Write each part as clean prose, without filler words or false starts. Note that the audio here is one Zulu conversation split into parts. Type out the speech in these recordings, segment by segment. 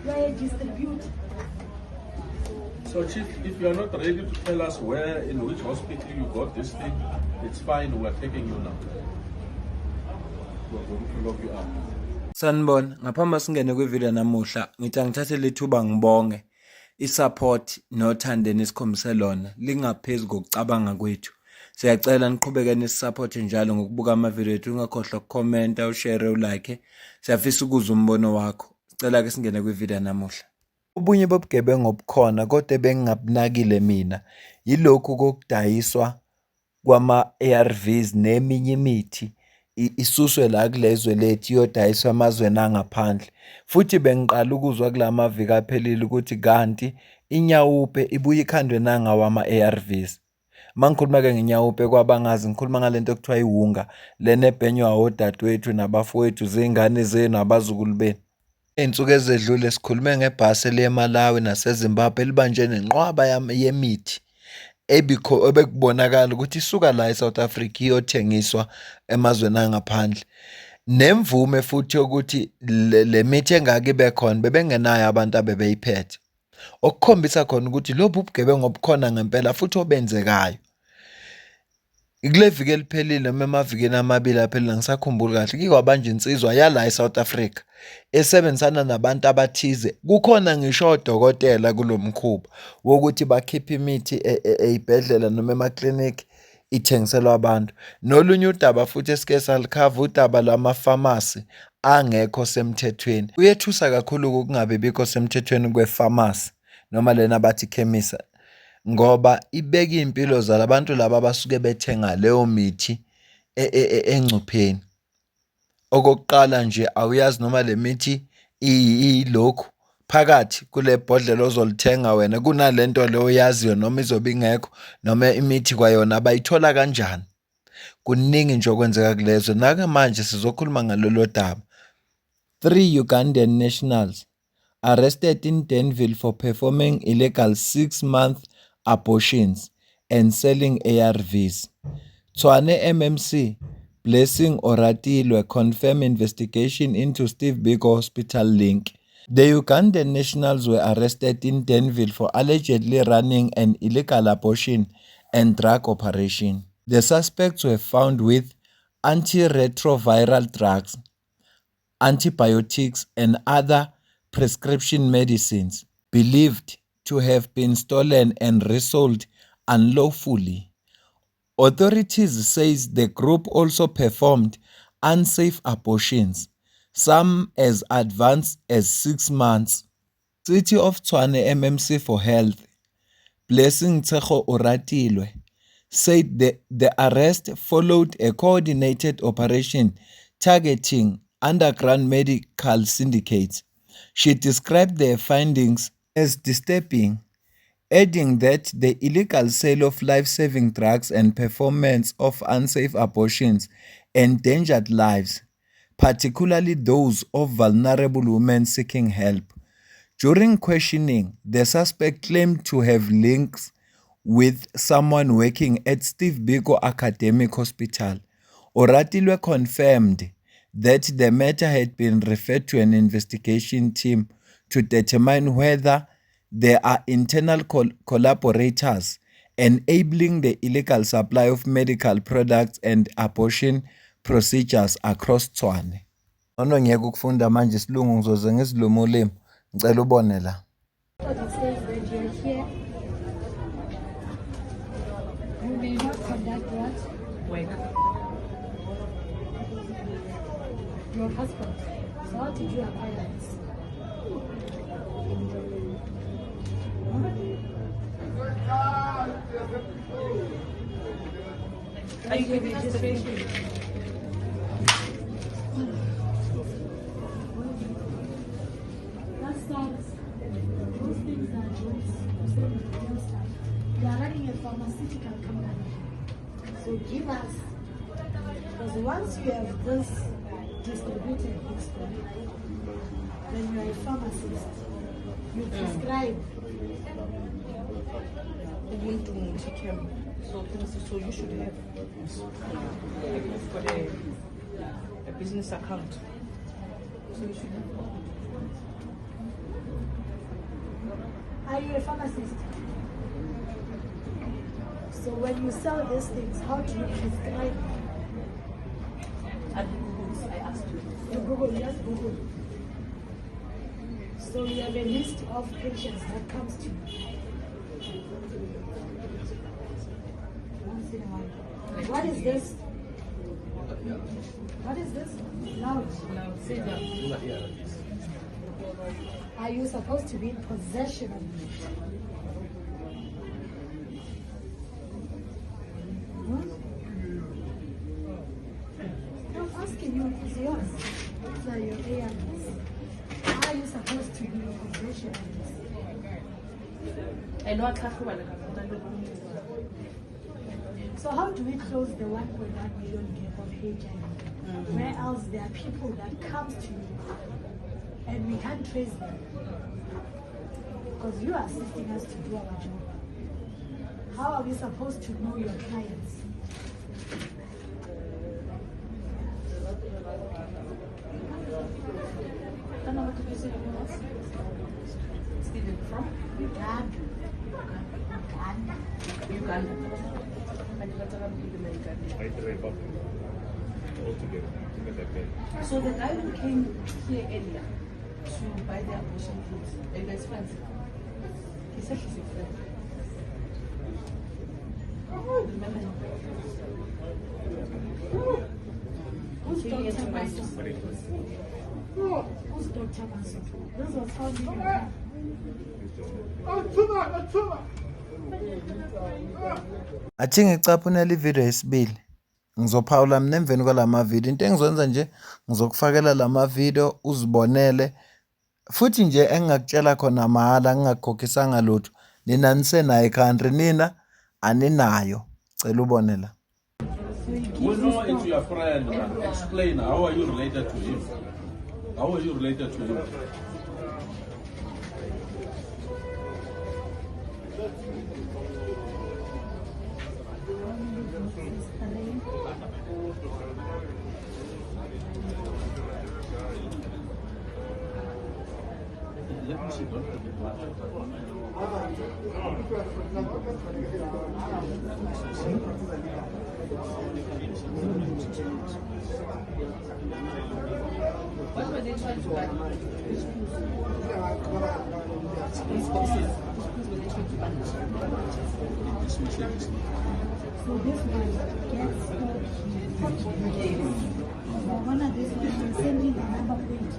You are a distributor. So Chief, if you are not ready to tell us where, in which hospital you got this thing, it's fine, we are taking you now. We're going to lock you up. Sanibona, ngaphambi singene kwivideo namuhla, ngithi angithathe lethuba ngibonge isupport nothandeni isikhombise lona lingaphezulu kokucabanga kwethu. Siyacela niqhubeke nisisupport njalo ngokubuka amavideo ethu, ungakhohlwa ukukhomenta, ushare, ulike. Siyafisa ukuzwa umbono wakho. Sicela ke singene kwivideo namuhla. Ubunye bobugebengu obukhona kodwa bengingabunakile mina yilokhu kokudayiswa kwama-ARVs neminye imithi isuswe la kulezwe lethu iyodayiswa amazweni angaphandle. Futhi bengiqala ukuzwa kula maviki aphelile ukuthi kanti inyawupe ibuye ikhandwe nangawa ama-ARVs. Uma ngikhuluma-ke ngenyawupe kwabangazi ngikhuluma ngalento okuthiwa iwunga lena ebhenywa odadewethu nabafowethu zey'ngane zenu abazukulu benu. Iy'nsuku ezedlule sikhulume ngebhasi eliya eMalawi naseZimbabwe elibanjwe nenqwaba yemithi ebekubonakala ukuthi isuka la eSouth Africa iyothengiswa emazweni angaphandle. Nemvume futhi yokuthi le mithi engake ibe khona bebengenayo abantu abebeyiphethe. Okukhombisa khona ukuthi lobu bugebengu obukhona ngempela futhi obenzekayo. Kule viki eliphelile noma emavikini amabili aphelile ngisakhumbula kahle kikwabanje insizwa yala eSouth Africa esebenzisana nabantu abathize. Kukhona ngisho odokotela kulomkhuba wokuthi bakhiphe imithi ey'bhedlela noma emaklinikhi ithengiselwa abantu. Nolunye udaba futhi esike salikhava udaba lwamafamasi angekho semthethweni. Kuyethusa kakhulu ukungabe bikho semthethweni kwefamasi noma lena bathi khemisa, ngoba ibeka iy'mpilo zalabantu laba abasuke bethenga leyo mithi engcupheni. Okokuqala nje awuyazi noma le mithi ilokhu phakathi kule bhodlela ozolithenga wena kunalento le oyaziyo noma izobe ingekho noma imithi kwayona bayithola kanjani. Kuningi nje okwenzeka kulezwe. Nake manje sizokhuluma ngalolo daba. 3 Ugandan nationals arrested in Danville for performing illegal 6-month abortions and selling ARVs. Tshwane MMC Blessing Oratilwe confirmed investigation into Steve Biko Hospital link. The Ugandan nationals were arrested in Danville for allegedly running an illegal abortion and drug operation. The suspects were found with antiretroviral drugs, antibiotics, and other prescription medicines believed to have been stolen and resold unlawfully. Authorities says the group also performed unsafe abortions, some as advanced as 6 months. City of Tshwane MMC for Health, Blessing Tshego Oratilwe, said the arrest followed a coordinated operation targeting underground medical syndicates. She described their findings as disturbing, adding that the illegal sale of life-saving drugs and performance of unsafe abortions endangered lives, particularly those of vulnerable women seeking help. During questioning, the suspect claimed to have links with someone working at Steve Biko Academic Hospital. Oratilwe confirmed that the matter had been referred to an investigation team to determine whether there are internal collaborators enabling the illegal supply of medical products and abortion procedures across Tshwane. Ono ngiyeke ukufunda manje isilungu ngizoze ngisiluma ulimi. Ngicela ubone la. What it says that you're here. You may not conduct what? Wait. Your husband. So how did you acquire this? Are you giving justification? That starts. Those things are jokes. You are running a pharmaceutical company. So give us. Because once you have this distributed history, then you are a pharmacist. You prescribe. Umuntu take care. So you should have you've got a business account. So you should have. Are you a pharmacist? So when you sell these things, how do you prescribe? At Google, I asked you. You Google, yes, Google. So you have a list of patients that comes to you. Once in a while. What is this? What is this? Loud. Say that. Are you supposed to be in possession of it? I'm asking you, it's yours. These are your ARVs. Are you supposed to be in possession of this? I know I can't go on. So how do we close the 1.1 million gap of HIV? Where else there are people that come to you and we can't trace them? Because you are assisting us to do our job. How are we supposed to know your clients? I know what to say. Steven from Uganda. Uganda. So the guy who came here earlier to buy the abortion kits, are you guys friends? He said he's a friend. Remember him? Who's He had to Dr. buy Maso? this. Who's Dr. Maso? This was how we athi ngicaphunela ivideo yesibili ngizophawula mina emveni kwalama video into engizonza nje ngizokufakela lama video uzibonele futhi nje engingakutshela khona mahala ngingakhokhisanga lutho nina nisenayo country nina aninayo cela ubone la. We know it's your friend, man. Explain, how are you related to him? How are you related to him? Let me see, don't forget What were they trying to buy? These pieces. These were they trying to buy? So this one gets one of these ones sending the number plate.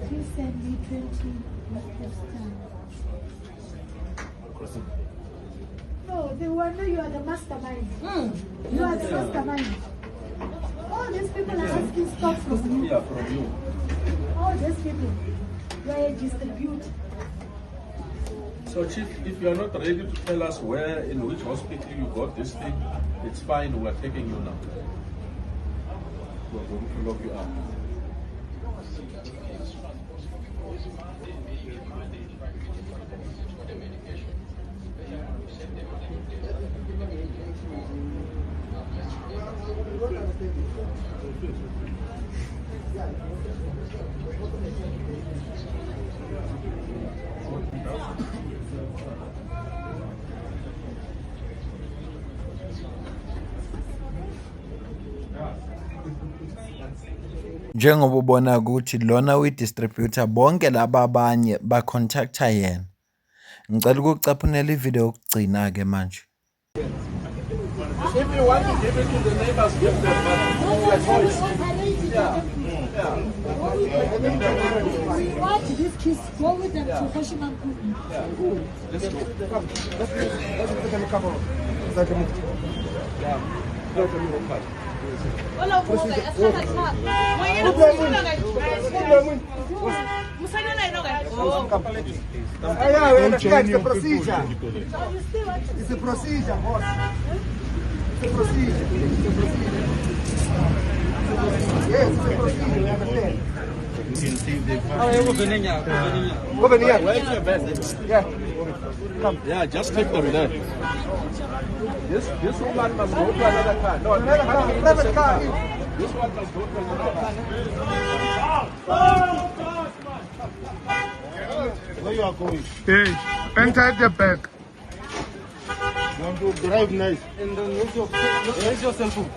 Please send me 20 No, they wonder you are the mastermind. You are the mastermind. All these people are asking stuff from you. Yeah, from you. All these people, you are a distributor. So, Chief, if you are not ready to tell us where, in which hospital you got this thing, it's fine. We're taking you now. We're going to lock you up. Njengoba ubona ukuthi lona uyi-distributor bonke laba abanye ba-contacta yena. Ngicela ukucaphunela ivideo yokugcina ke manje. If you want to give it to the neighbors, give them, but your choice. Why did these kids go with them to Hoshima? Let's go. It's a procedure. It's a procedure, boss. It's a procedure. It's a procedure. Over here. Where's your vest? Yeah. Yeah, just take them there. This woman must go to another car. No, Private car. this one must go to another car. Where you are going? Hey, enter the back. You want to drive nice. And then where's your cell phone?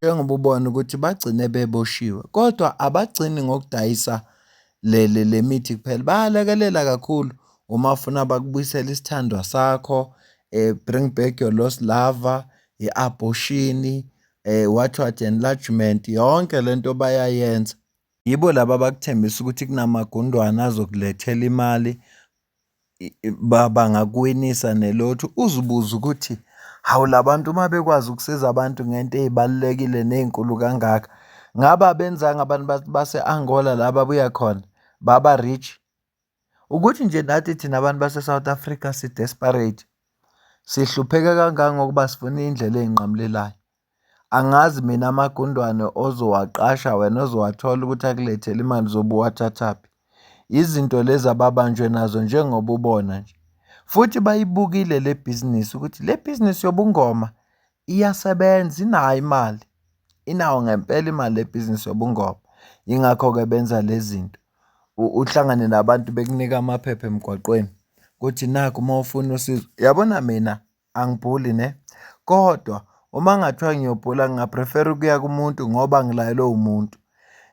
Njengoba ubona ukuthi bagcine beboshiwe kodwa abagcini ngokudayisa le mithi kuphela bayalekelela kakhulu uma ufuna bakubuyisela isithandwa sakho bring back your lost lover i-abortion what enlargement yonke lento bayayenza yibo laba bakuthembisa ukuthi kunamagundwana azokulethela imali bangakuwinisa nelothu uzibuza ukuthi hawu labantu uma bekwazi ukusiza abantu ngento ezibalekile nezinkulu kangaka ngaba benzanga abantu base-Angola la babuya khona baba rich ukuthi nje nathi thina abantu base-South Africa si-desperate sihlupheka kangaka ngokuba sifuna indlela eyinqamulelayo angazi mina amagundwane ozowaqasha wena ozowathola ukuthi akulethele imali zobuwathathaphi izinto lezi ababanjwe nazo njengoba ubona nje futhi bayibukile le business ukuthi le business yobungoma iyasebenza inayo imali inawo ngempela imali le business yobungoma ingakho-ke benza lezi zinto uhlangane nabantu bekunika amaphepha emgwaqweni kuthi nakho uma ufuna usizo yabona mina angibhuli ne kodwa uma ngathiwa ngiyobhula ngingaprefera ukuya kumuntu ngoba ngilayelwe umuntu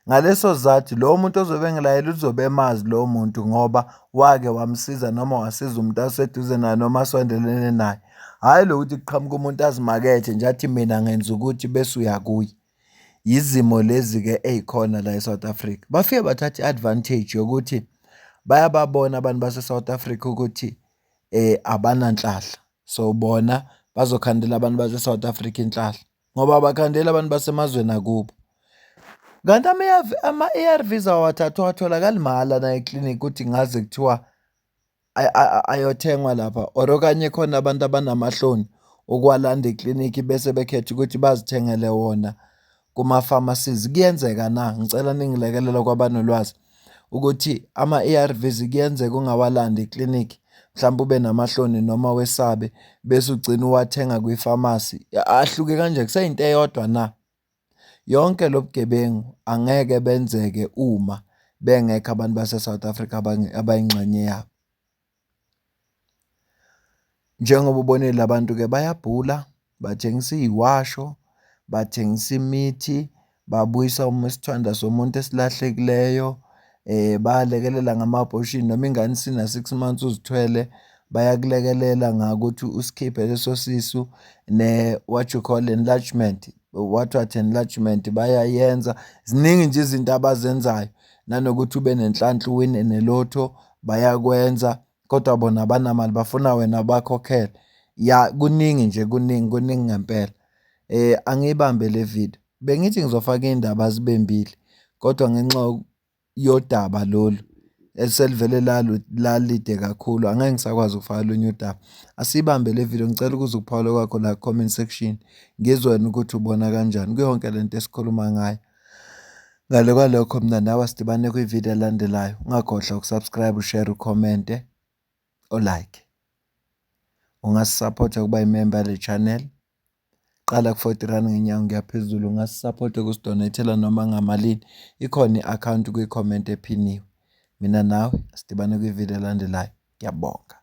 ngaleso zathi lowo muntu ozobe ngilayela uzobe emazi lowo muntu ngoba wake wamsiza noma wasiza umuntu aseduze naye noma asondelene naye hhayi lo ukuthi kuqhamuka umuntu azimakethe nje athi mina ngenza ukuthi bese uyakuye izimo lezi-ke ey'khona la e-South Africa bafike bathatha i-advantage yokuthi bayababona abantu base-South Africa ukuthi abananhlahla so bona bazokhandela abantu base-South Africa inhlahla ngoba bakhandela abantu basemazweni akubo kanti ama-ARVs awathathwa atholakali mahhala na eklinikhi ukuthi ngaze kuthiwa ayothengwa lapha or okanye khona abantu abanamahloni okwalanda eklinikhi bese bekhetha ukuthi bazithengele wona kuma-pharmacies kuyenzeka na ngicela ningilekelela kwabanolwazi ukuthi ama-ARVs kuyenzeka ungawalandi eklinikhi mhlawumbe ube namahloni noma wesabe bese ugcina uwathenga kwi-pharmacy ahluke kanje kuseyinto eyodwa na yonke lo bugebengu angeke benzeke uma bengekho abantu base-South Africa abayingxenye yabo njengoba ubonile labantu-ke bayabhula bathengisa iy'washo bathengisa imithi babuyisa isithanda somuntu esilahlekileyo bayalekelela ngama-abortion noma ingane isina-6 months uzithwele bayakulekelela ngakuthi usikhiphe leso sisu what you call enlargement enlargement bayayenza ziningi nje izinto abazenzayo nanokuthi ube nenhlanhla uwine nelotho bayakwenza kodwa bona abanamali bafuna wena bakhokhele ya kuningi nje kuningi ngempela angiyibambe le video bengithi ngizofaka iy'ndaba zibembile kodwa ngenxa yodaba lolu eselivele lalide kakhulu angeke ngisakwazi ukufaka olunye udaba asiyibambe le video ngicela ukuze ukuphawula kwakho la comment section ngizwe wena ukuthi ubona kanjani kuyonke lento esikhuluma ngayo ngale kwalokho mina nawe sidibane kwivideo elandelayo ungakhohlwa ukusubscribe ushare ucommente olike ungasisupport ukuba imember le channel qala ku-R40 ngenyanga ngiyaphezulu ungasisupport ukusidonatela noma ngamalini ikhona i-account kwi-comment ephiniwe mina nawe sidibane kwivideo elandelayo ngiyabonga